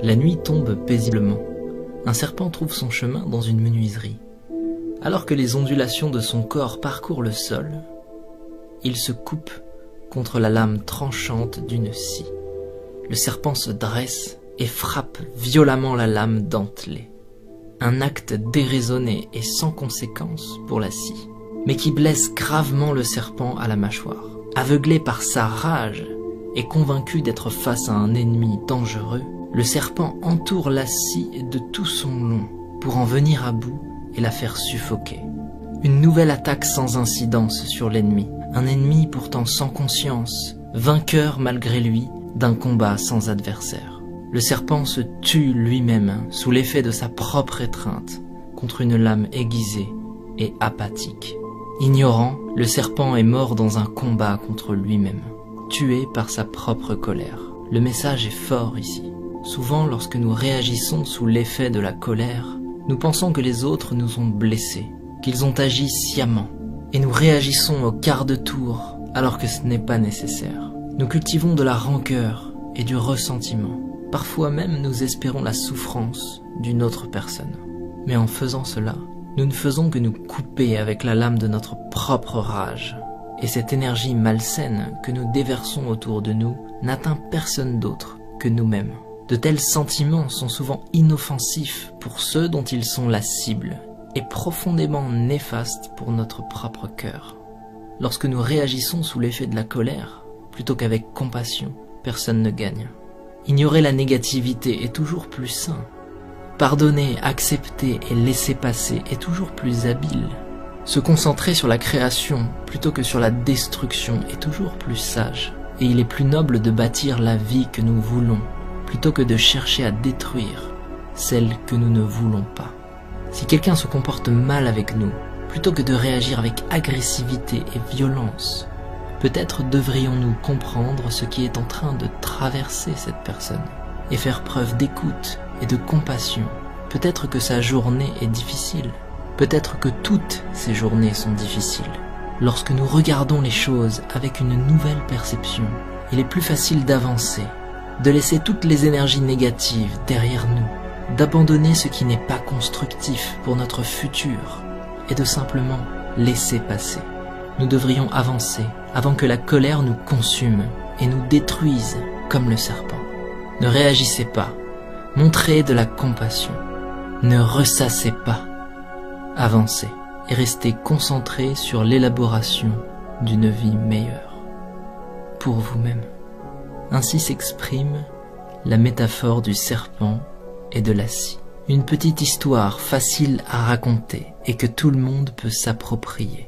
La nuit tombe paisiblement. Un serpent trouve son chemin dans une menuiserie. Alors que les ondulations de son corps parcourent le sol, il se coupe contre la lame tranchante d'une scie. Le serpent se dresse et frappe violemment la lame dentelée. Un acte déraisonné et sans conséquence pour la scie, mais qui blesse gravement le serpent à la mâchoire. Aveuglé par sa rage et convaincu d'être face à un ennemi dangereux, le serpent entoure la scie de tout son long pour en venir à bout et la faire suffoquer. Une nouvelle attaque sans incidence sur l'ennemi, un ennemi pourtant sans conscience, vainqueur malgré lui d'un combat sans adversaire. Le serpent se tue lui-même sous l'effet de sa propre étreinte contre une lame aiguisée et apathique. Ignorant, le serpent est mort dans un combat contre lui-même, tué par sa propre colère. Le message est fort ici. Souvent, lorsque nous réagissons sous l'effet de la colère, nous pensons que les autres nous ont blessés, qu'ils ont agi sciemment, et nous réagissons au quart de tour alors que ce n'est pas nécessaire. Nous cultivons de la rancœur et du ressentiment. Parfois même nous espérons la souffrance d'une autre personne. Mais en faisant cela, nous ne faisons que nous couper avec la lame de notre propre rage. Et cette énergie malsaine que nous déversons autour de nous n'atteint personne d'autre que nous-mêmes. De tels sentiments sont souvent inoffensifs pour ceux dont ils sont la cible et profondément néfastes pour notre propre cœur. Lorsque nous réagissons sous l'effet de la colère, plutôt qu'avec compassion, personne ne gagne. Ignorer la négativité est toujours plus sain. Pardonner, accepter et laisser passer est toujours plus habile. Se concentrer sur la création plutôt que sur la destruction est toujours plus sage. Et il est plus noble de bâtir la vie que nous voulons, plutôt que de chercher à détruire celle que nous ne voulons pas. Si quelqu'un se comporte mal avec nous, plutôt que de réagir avec agressivité et violence, peut-être devrions-nous comprendre ce qui est en train de traverser cette personne et faire preuve d'écoute et de compassion. Peut-être que sa journée est difficile. Peut-être que toutes ces journées sont difficiles. Lorsque nous regardons les choses avec une nouvelle perception, il est plus facile d'avancer, de laisser toutes les énergies négatives derrière nous, d'abandonner ce qui n'est pas constructif pour notre futur et de simplement laisser passer. Nous devrions avancer avant que la colère nous consume et nous détruise comme le serpent. Ne réagissez pas, montrez de la compassion, ne ressassez pas, avancez et restez concentrés sur l'élaboration d'une vie meilleure, pour vous-même. Ainsi s'exprime la métaphore du serpent et de la scie. Une petite histoire facile à raconter et que tout le monde peut s'approprier.